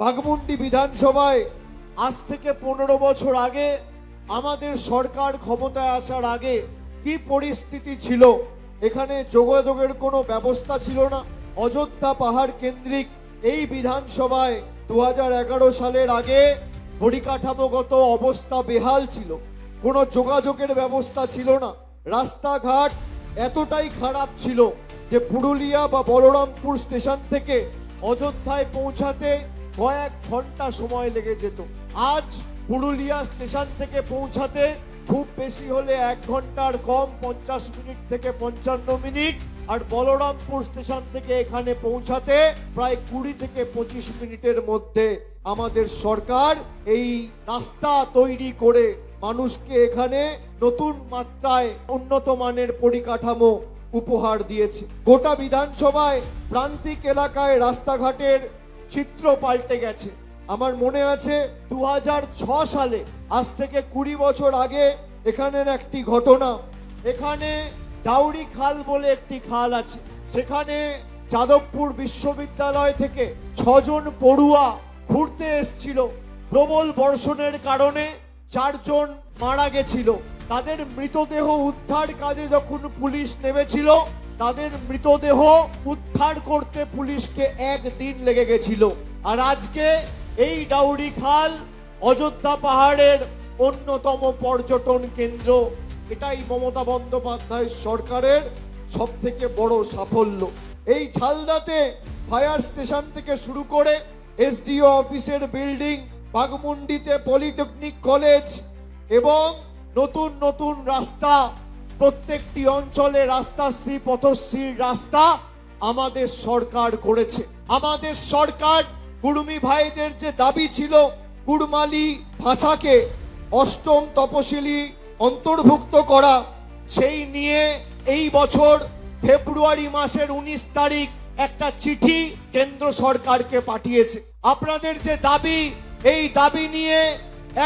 বাঘমুন্ডি বিধানসভায় আজ থেকে 15 বছর আগে আমাদের সরকার ক্ষমতায় আসার আগে কি পরিস্থিতি ছিল। এখানে যোগাযোগের কোনো ব্যবস্থা ছিল না। অযোধ্যা পাহাড় কেন্দ্রিক এই বিধানসভায় 2011 সালের আগে পরিকাঠামোগত অবস্থা বেহাল ছিল, কোনো যোগাযোগের ব্যবস্থা ছিল না। রাস্তাঘাট এতটাই খারাপ ছিল যে পুরুলিয়া বা বলরামপুর স্টেশন থেকে অযোধ্যায় পৌঁছাতে কয়েক ঘন্টা সময় লেগে যেত। আজ পুরুলিয়া স্টেশন থেকে পৌঁছাতে খুব বেশি হলে 1 ঘন্টার কম 50 মিনিট থেকে 55 মিনিট, আর বলরামপুর স্টেশন থেকে এখানে পৌঁছাতে প্রায় 20 থেকে 25 মিনিটের মধ্যে আমাদের সরকার এই রাস্তা তৈরি করে মানুষকে এখানে নতুন মাত্রায় উন্নত মানের পরিকাঠামো উপহার দিয়েছে। গোটা বিধানসভায় প্রান্তিক এলাকায় রাস্তাঘাটের চিত্র পাল্টে গেছে। আমার মনে আছে 2006 সালে, আজ থেকে 20 বছর আগে, এখানের একটি ঘটনা। এখানে ডাউরি খাল বলে একটি খাল আছে, সেখানে যাদবপুর বিশ্ববিদ্যালয় থেকে 6 জন পড়ুয়া ঘুরতে এসেছিল। প্রবল বর্ষণের কারণে 4 জন মারা গেছিল। তাদের মৃতদেহ উদ্ধার কাজে যখন পুলিশ নেমেছিল, তাদের মৃতদেহ উদ্ধার করতে পুলিশকে 1 দিন লেগে গেছিল। আর আজকে এই ডাউরি খাল অযোধ্যা পাহাড়ের অন্যতম পর্যটন কেন্দ্র। এটাই মমতা বন্দ্যোপাধ্যায় সরকারের সবথেকে বড় সাফল্য। এই ঝালদাতে ফায়ার স্টেশন থেকে শুরু করে এসডিও অফিসের বিল্ডিং, বাঘমুন্ডিতে পলিটেকনিক কলেজ এবং নতুন নতুন রাস্তা, প্রত্যেকটি অঞ্চলে রাস্তাশ্রী পথশ্রীর রাস্তা আমাদের সরকার করেছে। আমাদের সরকার কুর্মী ভাইদের যে দাবি ছিল কুড়মালি ভাষাকে 8ম তপশিলি অন্তর্ভুক্ত করা, সেই নিয়ে এই বছর ফেব্রুয়ারি মাসের 19 তারিখ একটা চিঠি কেন্দ্র সরকারকে পাঠিয়েছে। আপনাদের যে দাবি, এই দাবি নিয়ে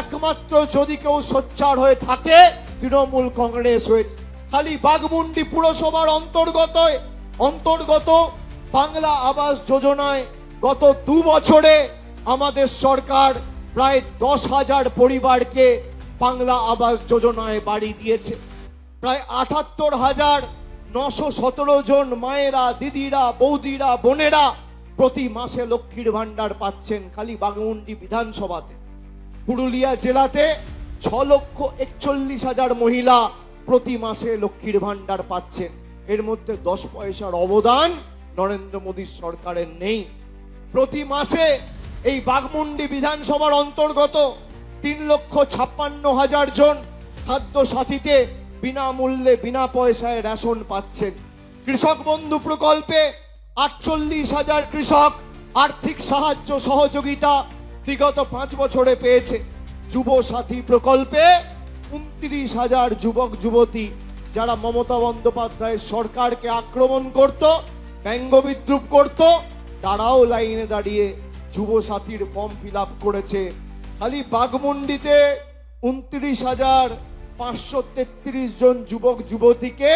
একমাত্র যদি কেউ সোচ্চার হয়ে থাকে তৃণমূল কংগ্রেস হয়েছে। খালি বাঘমুন্ডি পুরসভার অন্তর্গত বাংলা আবাস যোজনায় গত 2 বছরে আমাদের সরকার প্রায় 10,000 পরিবারকে বাংলা আবাস যোজনায় বাড়ি দিয়েছে। প্রায় 78,917 জন মায়েরা, দিদিরা, বৌদিরা, বোনেরা প্রতি মাসে লক্ষ্মীর ভান্ডার পাচ্ছেন খালি বাঘমুন্ডি বিধানসভাতে। পুরুলিয়া জেলাতে 6,41,000 মহিলা প্রতি মাসে লক্ষ্মীর ভান্ডার পাচ্ছেন। এর মধ্যে 10 পয়সার অবদান নরেন্দ্র মোদীর সরকারের নেই। প্রতি মাসে এই বাঘমুন্ডি বিধানসভার অন্তর্গত 3,56,000 জন খাদ্য সাথীতে বিনামূল্যে বিনা পয়সায় রেশন পাচ্ছেন। কৃষক বন্ধু প্রকল্পে 48,000 কৃষক আর্থিক সাহায্য সহযোগিতা বিগত 5 বছরে পেয়েছে। যুব সাথী প্রকল্পে 29,000 যুবক যুবতী যারা মমতা বন্দ্যোপাধ্যায়ের সরকারকে আক্রমণ করত, ব্যঙ্গ বিদ্রুপ করত, তারাও লাইনে দাঁড়িয়ে যুব সাথীর ফর্ম ফিল আপ করেছে। খালি বাঘমুন্ডিতে 29,533 জন যুবক যুবতীকে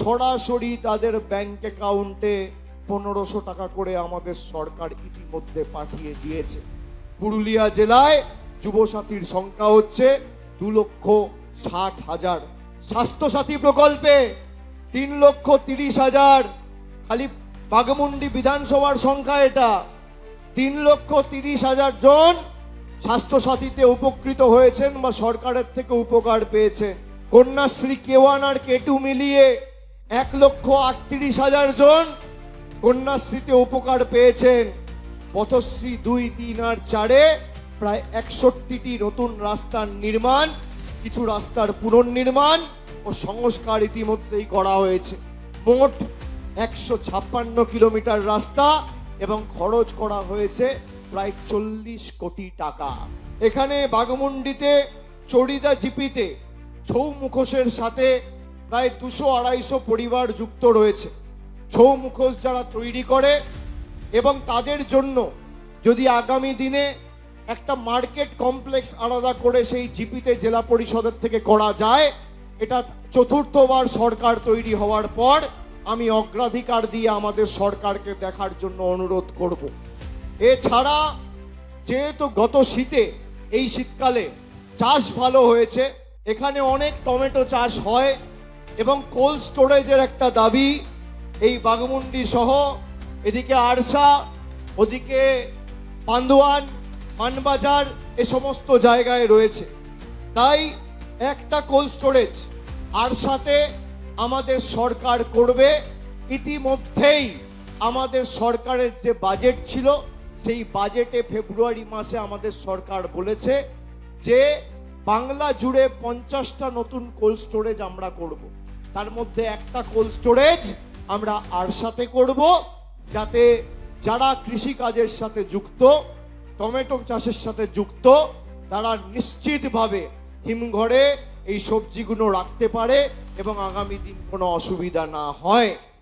সরাসরি তাদের ব্যাংক অ্যাকাউন্টে 1500 টাকা করে আমাদের সরকার ইতিমধ্যে পাঠিয়ে দিয়েছে। পুরুলিয়া জেলায় যুবসাথীর সংখ্যা হচ্ছে 2,60,000। স্বাস্থ্যসাথী প্রকল্পে 3,30,000। খালি বাঘমুন্ডি বিধানসভার সংখ্যা এটা। 3,30,000 জন স্বাস্থ্যসাথীতে উপকৃত হয়েছেন বা সরকারের থেকে উপকার পেয়েছেন। কন্যাশ্রী K1 আর K2 মিলিয়ে 1,38,000 জন কন্যাশ্রীতে উপকার পেয়েছেন। পথশ্রী 2, 3 আর 4-এ প্রায় 61টি নতুন রাস্তার নির্মাণ, কিছু রাস্তার পুনর্নির্মাণ ও সংস্কার ইতিমধ্যেই করা হয়েছে। মোট 156 কিলোমিটার রাস্তা এবং খরচ করা হয়েছে প্রায় 40 কোটি টাকা। এখানে বাঘমুন্ডিতে চড়িদা জিপিতে ছৌ মুখোশের সাথে প্রায় 200-250 পরিবার যুক্ত রয়েছে। ছৌ মুখোশ যারা তৈরি করে এবং তাদের জন্য যদি আগামী দিনে একটা মার্কেট কমপ্লেক্স আলাদা করে সেই জিপিতে জেলা পরিষদের থেকে করা যায়, এটা 4র্থবার সরকার তৈরি হওয়ার পর আমি অগ্রাধিকার দিয়ে আমাদের সরকারকে দেখার জন্য অনুরোধ করব। এছাড়া যেহেতু গত শীতে এই শীতকালে চাষ ভালো হয়েছে, এখানে অনেক টমেটো চাষ হয় এবং কোল্ড স্টোরেজের একটা দাবি এই বাঘমুন্ডি সহ এদিকে আরসা, ওদিকে পান্ডুয়ান, মানবাজার এ সমস্ত জায়গায় রয়েছে। তাই একটা কোল্ড স্টোরেজ আরসাতে আমাদের সরকার করবে। ইতিমধ্যেই আমাদের সরকারের যে বাজেট ছিল সেই বাজেটে ফেব্রুয়ারি মাসে আমাদের সরকার বলেছে যে বাংলা জুড়ে 50টা নতুন কোল্ড স্টোরেজ আমরা করব। তার মধ্যে একটা কোল্ড স্টোরেজ আমরা আরসাতে করব, যাতে যারা কৃষি কাজের সাথে যুক্ত, টমেটো চাষের সাথে যুক্ত, তারা নিশ্চিতভাবে হিমঘরে এই সবজিগুলো রাখতে পারে এবং আগামী দিন কোনো অসুবিধা না হয়।